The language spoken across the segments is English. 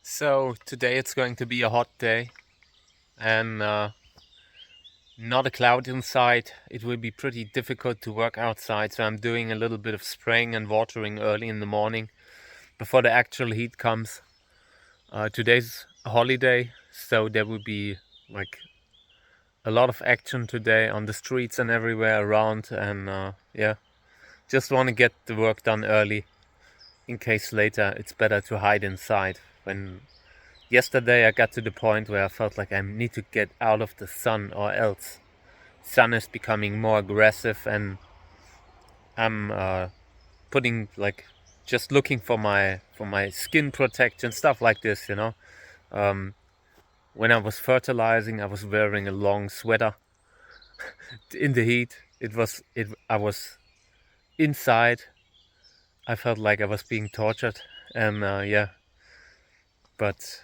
So today it's going to be a hot day and not a cloud inside. It will be pretty difficult to work outside, so I'm doing a little bit of spraying and watering early in the morning before the actual heat comes. Today's a holiday, so there will be like a lot of action today on the streets and everywhere around, and yeah, just want to get the work done early in case later it's better to hide inside. When Yesterday I got to the point where I felt like I need to get out of the sun, or else sun is becoming more aggressive, and I'm putting like just looking for my skin protection, stuff like this, you know. Um, when I was fertilizing, I was wearing a long sweater in the heat. I was inside. I felt like I was being tortured, and yeah, but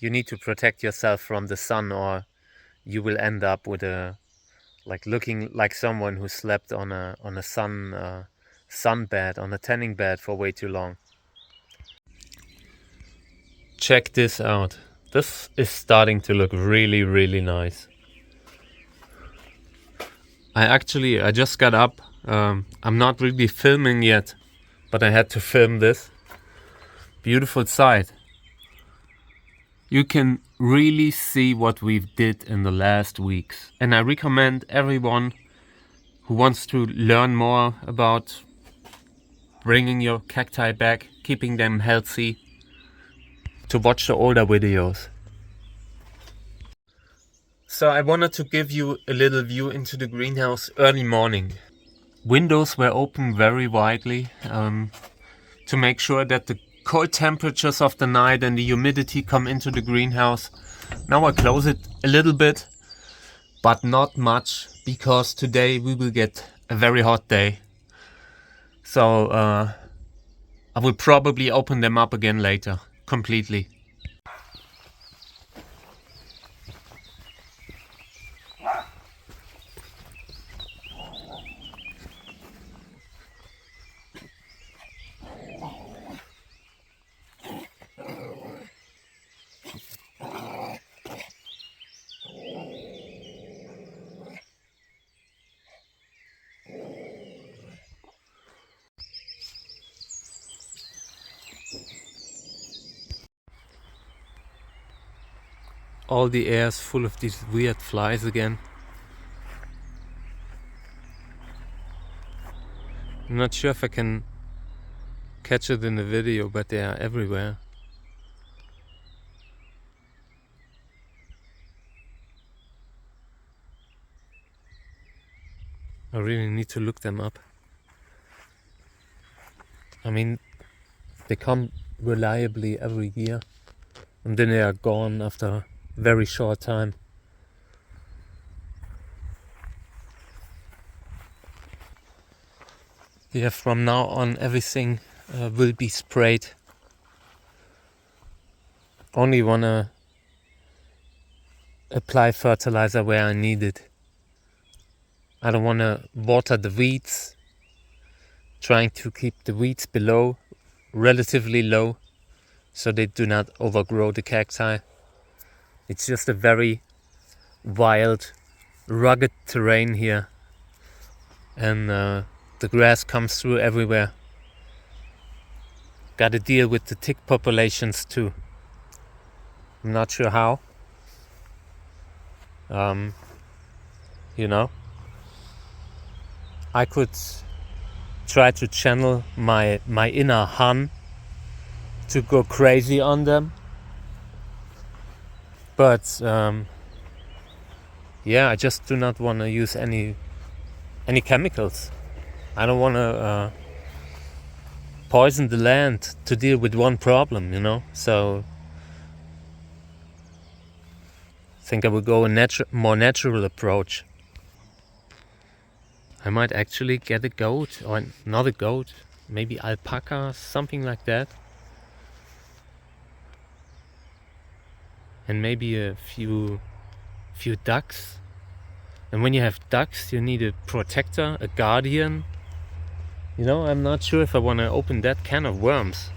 you need to protect yourself from the sun, or you will end up with looking like someone who slept on a sun bed, on a tanning bed for way too long. Check this out. This is starting to look really, really nice. I just got up. I'm not really filming yet, but I had to film this. Beautiful sight. You can really see what we've did in the last weeks. And I recommend everyone who wants to learn more about bringing your cacti back, keeping them healthy, to watch the older videos. So I wanted to give you a little view into the greenhouse early morning. Windows were open very widely to make sure that the cold temperatures of the night and the humidity come into the greenhouse. Now I close it a little bit, but not much, because today we will get a very hot day. So I will probably open them up again later, completely. All the air is full of these weird flies again. I'm not sure if I can catch it in the video, but they are everywhere. I really need to look them up. I mean, they come reliably every year, and then they are gone after a very short time. Yeah, from now on everything will be sprayed. Only wanna apply fertilizer where I need it. I don't wanna water the weeds, trying to keep the weeds below, relatively low, so they do not overgrow the cacti. It's just a very wild, rugged terrain here, and the grass comes through everywhere. Gotta deal with the tick populations too. I'm not sure how. You know, I could try to channel my inner Han to go crazy on them, but yeah, I just do not want to use any chemicals. I don't want to poison the land to deal with one problem, you know. So I think I will go a more natural approach. I might actually get a goat, or not a goat, maybe alpaca, something like that. And maybe a few ducks. And when you have ducks, you need a protector, a guardian. You know, I'm not sure if I want to open that can of worms.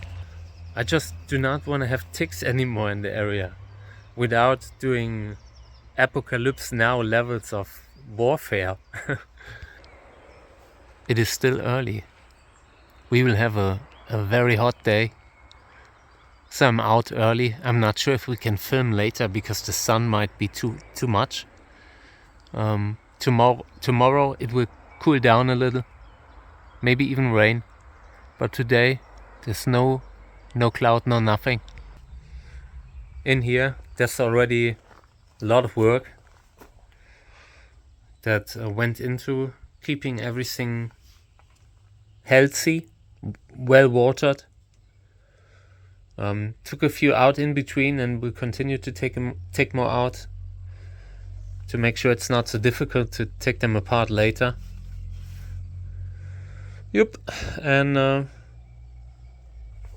I just do not want to have ticks anymore in the area without doing apocalypse now levels of warfare. It is still early. We will have a very hot day. So I'm out early. I'm not sure if we can film later because the sun might be too much. Tomorrow it will cool down a little. Maybe even rain. But today there's no cloud, no nothing. In here there's already a lot of work that went into keeping everything healthy, well watered. Took a few out in between and we'll continue to take more out to make sure it's not so difficult to take them apart later. Yep, and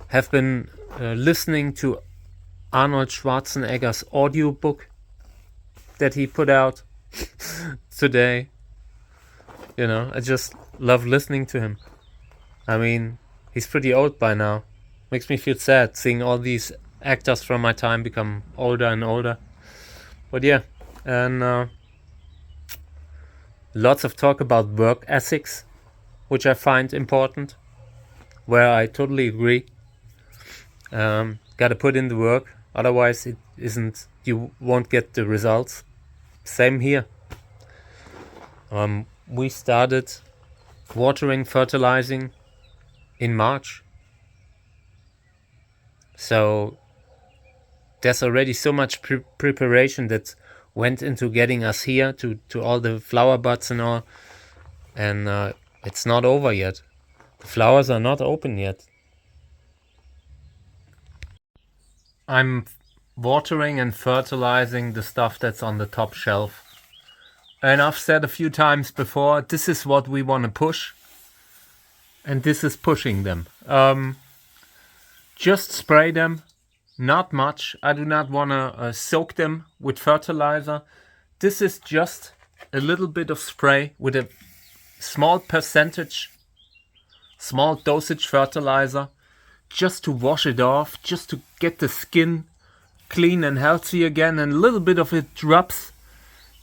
have been listening to Arnold Schwarzenegger's audiobook that he put out today. You know, I just love listening to him. I mean, he's pretty old by now. Makes me feel sad seeing all these actors from my time become older and older. But yeah, and lots of talk about work ethics, which I find important, where I totally agree. Gotta put in the work, otherwise you won't get the results. Same here. We started watering, fertilizing in March. So there's already so much preparation that went into getting us here to all the flower buds and all. And it's not over yet. The flowers are not open yet. I'm watering and fertilizing the stuff that's on the top shelf. And I've said a few times before, this is what we want to push. And this is pushing them. Just spray them, not much. I do not want to soak them with fertilizer. This is just a little bit of spray with a small percentage, small dosage fertilizer, just to wash it off, just to get the skin clean and healthy again, and a little bit of it drops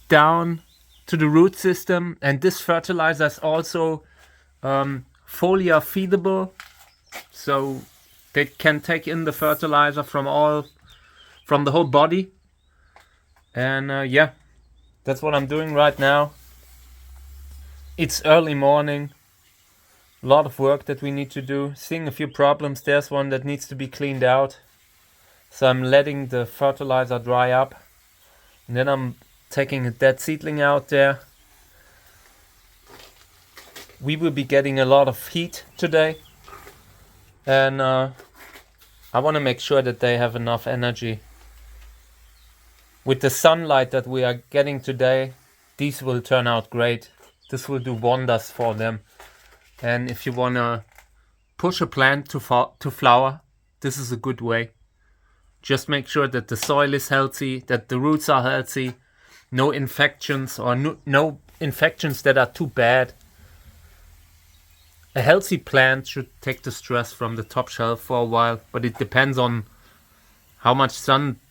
down to the root system. And this fertilizer is also foliar feedable, so they can take in the fertilizer from the whole body. And yeah, that's what I'm doing right now. It's early morning, a lot of work that we need to do, seeing a few problems. There's one that needs to be cleaned out, so I'm letting the fertilizer dry up, and then I'm taking a dead seedling out there. We will be getting a lot of heat today, and I want to make sure that they have enough energy. With the sunlight that we are getting today, these will turn out great. This will do wonders for them. And if you want to push a plant to flower, this is a good way. Just make sure that the soil is healthy, that the roots are healthy, no infections or no infections that are too bad. A healthy plant should take the stress from the top shelf for a while, but it depends on how much sun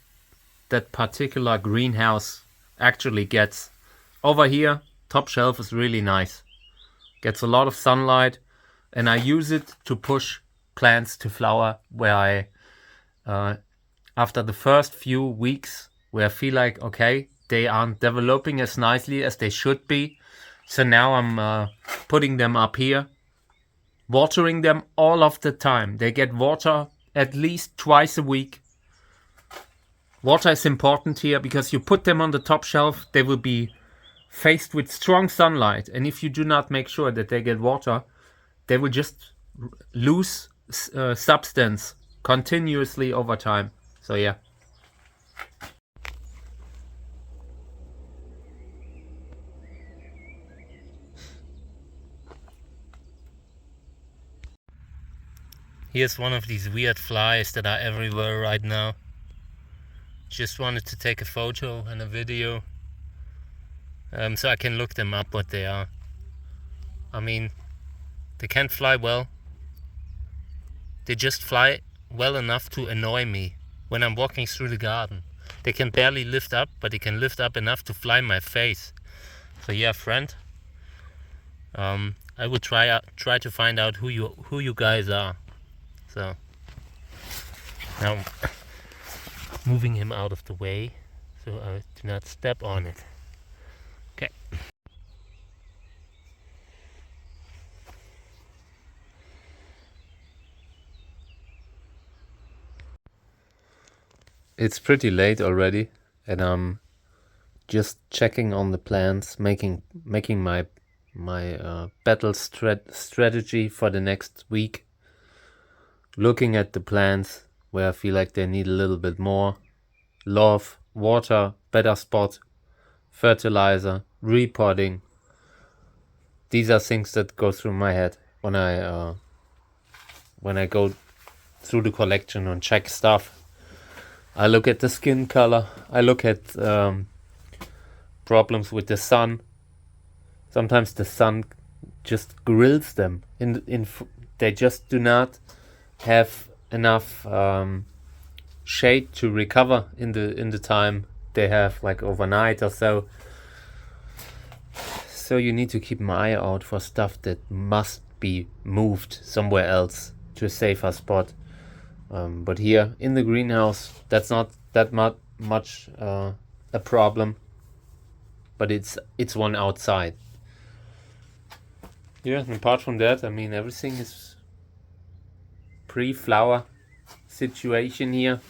that particular greenhouse actually gets. Over here, top shelf is really nice. Gets a lot of sunlight, and I use it to push plants to flower where I, after the first few weeks, where I feel like, okay, they aren't developing as nicely as they should be. So now I'm putting them up here, watering them all of the time. They get water at least twice a week. Water is important here because you put them on the top shelf, they will be faced with strong sunlight. And if you do not make sure that they get water, they will just lose substance continuously over time. So yeah. Here's one of these weird flies that are everywhere right now. Just wanted to take a photo and a video so I can look them up what they are. I mean, they can't fly well. They just fly well enough to annoy me when I'm walking through the garden. They can barely lift up, but they can lift up enough to fly in my face. So yeah, friend, I would try to find out who you guys are. So now I'm moving him out of the way so I do not step on it. Okay. It's pretty late already, and I'm just checking on the plans, making my battle strategy for the next week. Looking at the plants where I feel like they need a little bit more love, water, better spot, fertilizer, repotting. These are things that go through my head when I go through the collection and check stuff. I look at the skin color. I look at problems with the sun. Sometimes the sun just grills them. They just do not have enough shade to recover in the time they have, like overnight or so. So you need to keep an eye out for stuff that must be moved somewhere else to a safer spot. But here in the greenhouse, that's not that much a problem. But it's one outside. Yeah, and apart from that, I mean, everything is pre-flower situation here.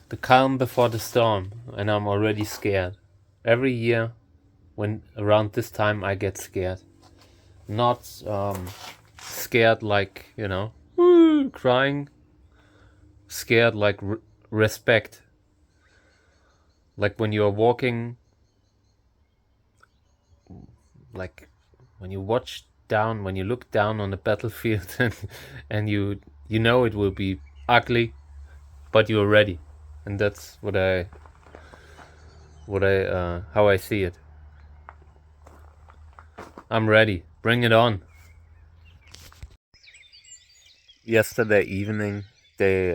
The calm before the storm, and I'm already scared. Every year, when around this time, I get scared. Not scared like, crying. Scared like respect. Like when you're walking, like when you when you look down on the battlefield and you know it will be ugly, but you're ready. And that's how I see it. I'm ready. Bring it on. Yesterday evening, they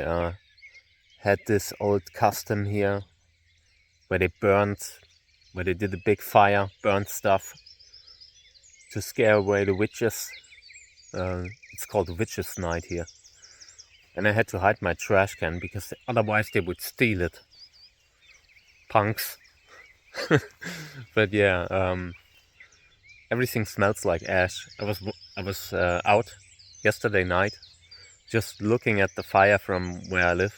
had this old custom here where they did a big fire, burned stuff to scare away the witches. It's called Witches' Night here. And I had to hide my trash can because otherwise they would steal it. Punks. But yeah, everything smells like ash. I was out yesterday night, just looking at the fire from where I live,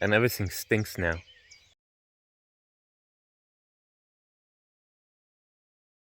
and everything stinks now.